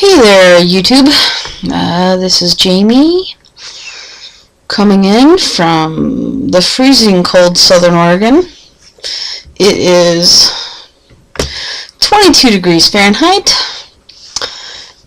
Hey there, YouTube. This is Jamie coming in from the freezing cold Southern Oregon. It is 22 degrees Fahrenheit,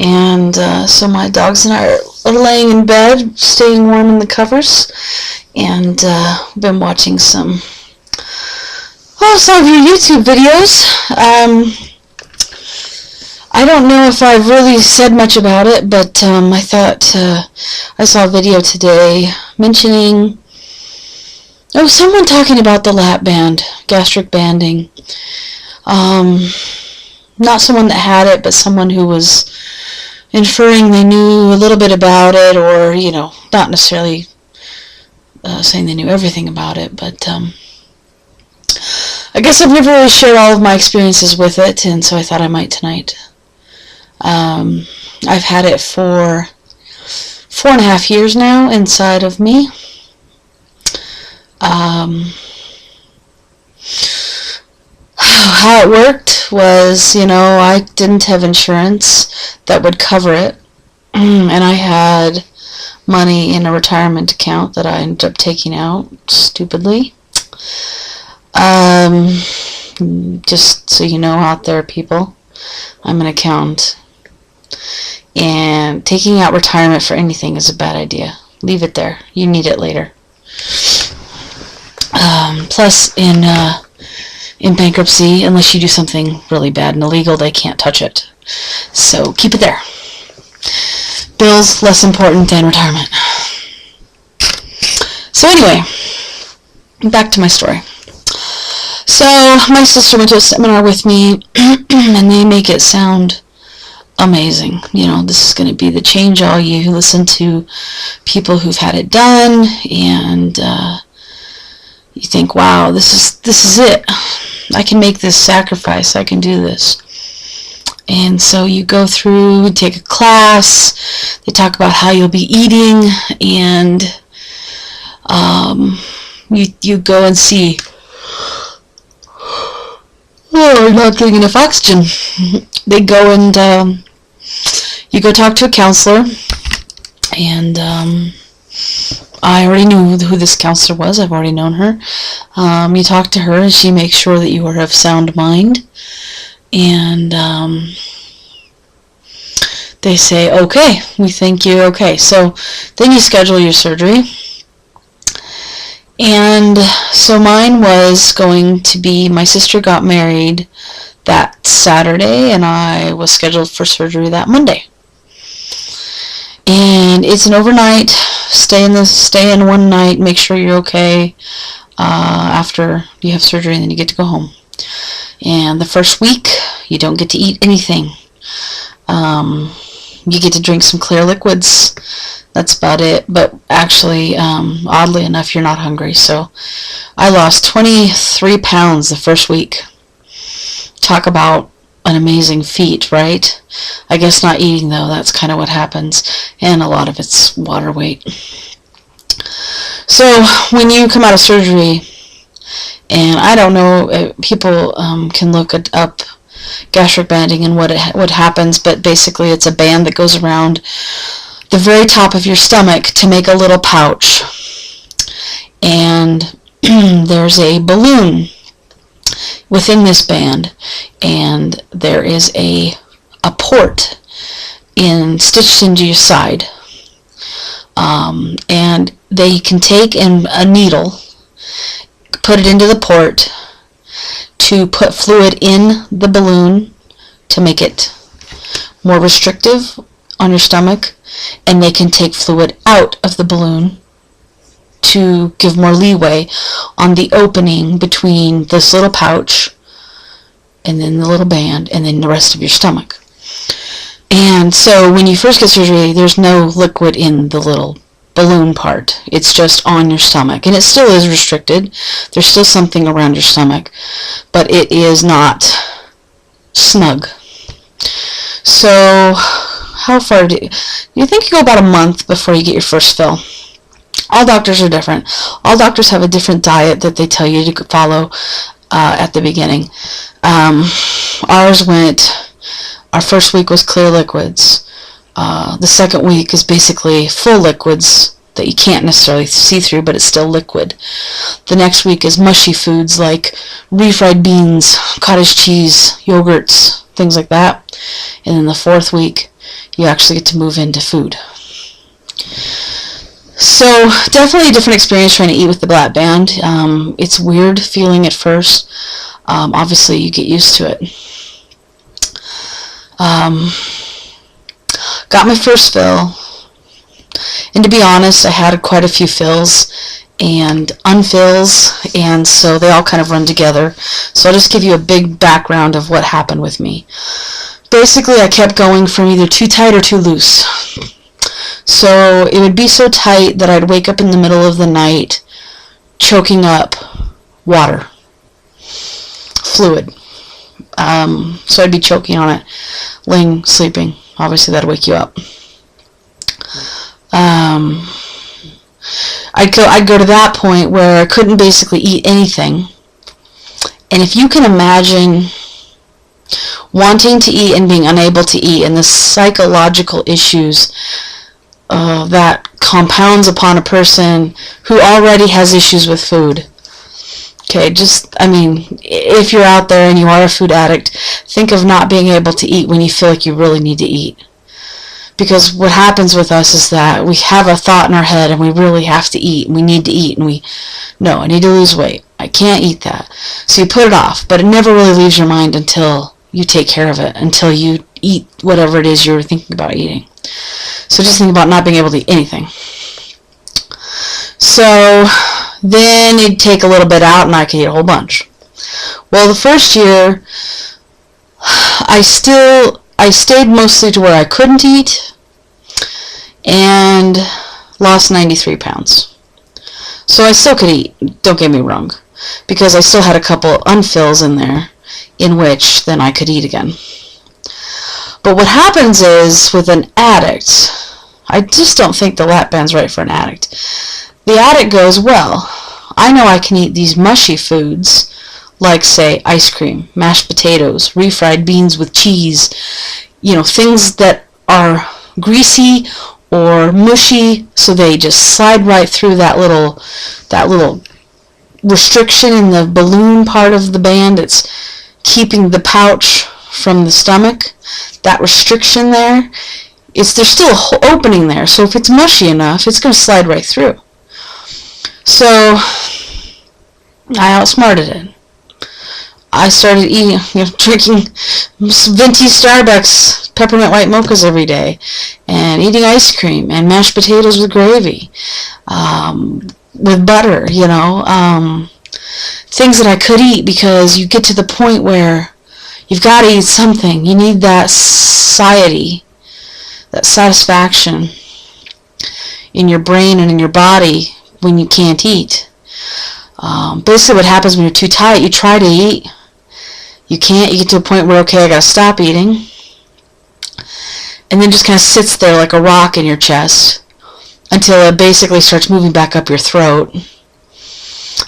and so my dogs and I are laying in bed, staying warm in the covers, and been watching some of your YouTube videos. I don't know if I've really said much about it, but I thought I saw a video today mentioning someone talking about the lap band, gastric banding. Not someone that had it, but someone who was inferring they knew a little bit about it, or not necessarily saying they knew everything about it, but I guess I've never really shared all of my experiences with it, and so I thought I might tonight. I've had it for 4.5 years now inside of me. How it worked was, I didn't have insurance that would cover it, and I had money in a retirement account that I ended up taking out stupidly. Just so you know out there, people, I'm an accountant. And taking out retirement for anything is a bad idea. Leave it there. You need it later. Plus, in bankruptcy, unless you do something really bad and illegal, they can't touch it. So keep it there. Bills less important than retirement. So anyway, back to my story. So my sister went to a seminar with me, and they make it sound amazing. This is going to be the change all. You listen to people who've had it done, and you think, wow, this is it. I can make this sacrifice. I can do this. And so you go through and take a class. They talk about how you'll be eating, and you go and see. Oh, I'm not getting enough oxygen. They go and you go talk to a counselor, and I already knew who this counselor was. I've already known her. You talk to her, and she makes sure that you are of sound mind, and they say, okay, we think you're okay. So then you schedule your surgery. And so mine was going to be, my sister got married that Saturday, and I was scheduled for surgery that Monday. And it's an overnight, stay in one night, make sure you're okay after you have surgery, and then you get to go home. And the first week, you don't get to eat anything. You get to drink some clear liquids. That's about it. But actually, oddly enough, you're not hungry. So I lost 23 pounds the first week. Talk about an amazing feat, right? I guess not eating, though. That's kind of what happens. And a lot of it's water weight. So when you come out of surgery, and I don't know, people can look up gastric banding and what happens, but basically it's a band that goes around the very top of your stomach to make a little pouch, and there's a balloon within this band, and there is a port stitched into your side, and they can take a needle, put it into the port to put fluid in the balloon to make it more restrictive on your stomach, and they can take fluid out of the balloon to give more leeway on the opening between this little pouch and then the little band and then the rest of your stomach. And so when you first get surgery, there's no liquid in the little balloon part. It's just on your stomach, and it still is restricted. There's still something around your stomach, but it is not snug. So how far do you think you go? About a month before you get your first fill. All doctors are different. All doctors have a different diet that they tell you to follow at the beginning. Our first week was clear liquids. The second week is basically full liquids that you can't necessarily see through, but it's still liquid. The next week is mushy foods like refried beans, cottage cheese, yogurts, things like that. And then the fourth week, you actually get to move into food. So definitely a different experience trying to eat with the black band. It's weird feeling at first. Obviously, you get used to it. Got my first fill. And to be honest, I had quite a few fills and unfills, and so they all kind of run together. So I'll just give you a big background of what happened with me. Basically, I kept going from either too tight or too loose. So it would be so tight that I'd wake up in the middle of the night choking up water, fluid. So I'd be choking on it, sleeping. Obviously, that'd wake you up. I'd go to that point where I couldn't basically eat anything. And if you can imagine wanting to eat and being unable to eat, and the psychological issues that compounds upon a person who already has issues with food. Okay, if you're out there and you are a food addict, think of not being able to eat when you feel like you really need to eat. Because what happens with us is that we have a thought in our head and we really have to eat and we need to eat and I need to lose weight. I can't eat that. So you put it off, but it never really leaves your mind until you take care of it, until you eat whatever it is you're thinking about eating. So just think about not being able to eat anything. So then you'd take a little bit out and I could eat a whole bunch. Well, the first year, I stayed mostly to where I couldn't eat and lost 93 pounds. So I still could eat, don't get me wrong, because I still had a couple unfills in there in which then I could eat again. But what happens is with an addict, I just don't think the lap band's right for an addict. The addict goes, well, I know I can eat these mushy foods like, say, ice cream, mashed potatoes, refried beans with cheese, things that are greasy or mushy, so they just slide right through that little restriction in the balloon part of the band. It's keeping the pouch from the stomach. That restriction there, there's still a opening there, so if it's mushy enough, it's going to slide right through. So I outsmarted it. I started drinking venti Starbucks peppermint white mochas every day, and eating ice cream and mashed potatoes with gravy, with butter, things that I could eat, because you get to the point where you've got to eat something. You need that satiety, that satisfaction in your brain and in your body when you can't eat. Basically what happens when you're too tight, you try to eat, you can't, you get to a point where, okay, I gotta stop eating, and then just kind of sits there like a rock in your chest until it basically starts moving back up your throat.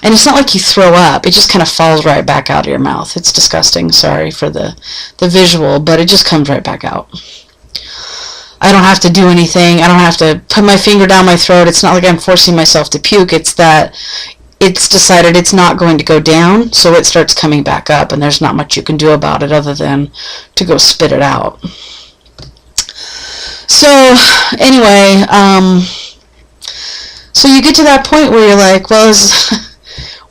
And it's not like you throw up, it just kind of falls right back out of your mouth. It's disgusting, sorry for the visual, but it just comes right back out. I don't have to do anything, I don't have to put my finger down my throat, it's not like I'm forcing myself to puke, it's that it's decided it's not going to go down, so it starts coming back up, and there's not much you can do about it other than to go spit it out. So, anyway, so you get to that point where you're like, well,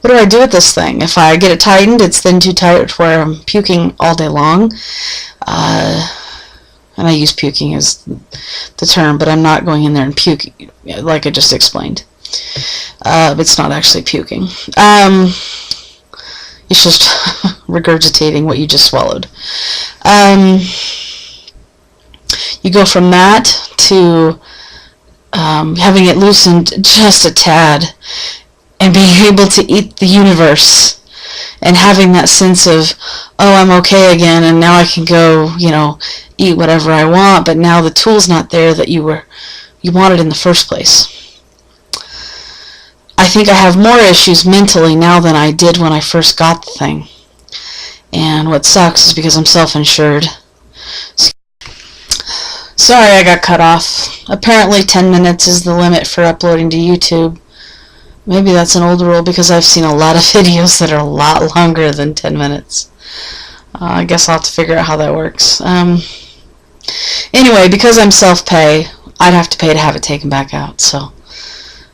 what do I do with this thing? If I get it tightened, it's then too tight where I'm puking all day long. And I use puking as the term, but I'm not going in there and puking, like I just explained. It's not actually puking. It's just regurgitating what you just swallowed. You go from that to having it loosened just a tad and being able to eat the universe and having that sense of, oh, I'm okay again, and now I can go, eat whatever I want, but now the tool's not there that you wanted in the first place. I think I have more issues mentally now than I did when I first got the thing. And what sucks is because I'm self-insured. So Sorry I got cut off. Apparently 10 minutes is the limit for uploading to YouTube. Maybe that's an old rule because I've seen a lot of videos that are a lot longer than 10 minutes. I guess I'll have to figure out how that works. Anyway, because I'm self-pay, I'd have to pay to have it taken back out, so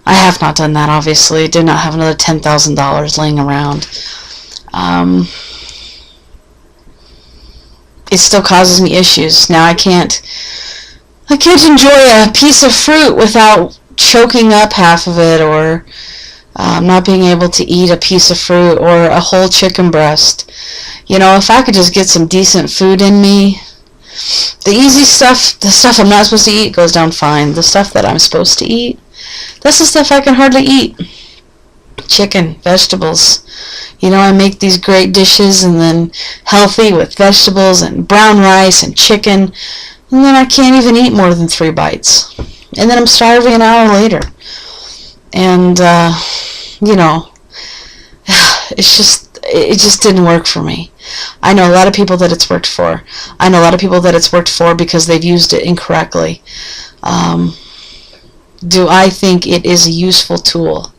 I have not done that, obviously. Did not have another $10,000 laying around. It still causes me issues. Now I can't enjoy a piece of fruit without choking up half of it, or not being able to eat a piece of fruit or a whole chicken breast. You know, if I could just get some decent food in me, the easy stuff, the stuff I'm not supposed to eat, goes down fine. The stuff that I'm supposed to eat, that's the stuff I can hardly eat. Chicken, vegetables. You know, I make these great dishes and then healthy with vegetables and brown rice and chicken, and then I can't even eat more than 3 bites. And then I'm starving an hour later. And, you know, it just didn't work for me. I know a lot of people that it's worked for. I know a lot of people that it's worked for because they've used it incorrectly. Do I think it is a useful tool?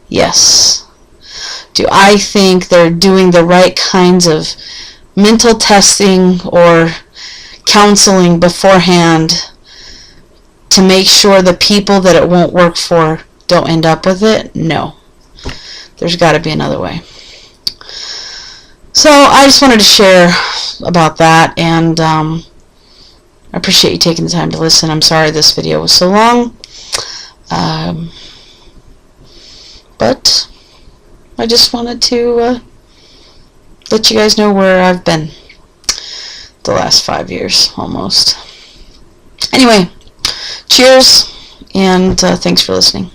Yes. Do I think they're doing the right kinds of mental testing or counseling beforehand to make sure the people that it won't work for don't end up with it? No. There's got to be another way. So I just wanted to share about that, and I appreciate you taking the time to listen. I'm sorry this video was so long, but I just wanted to let you guys know where I've been the last 5 years almost. Anyway, cheers, and thanks for listening.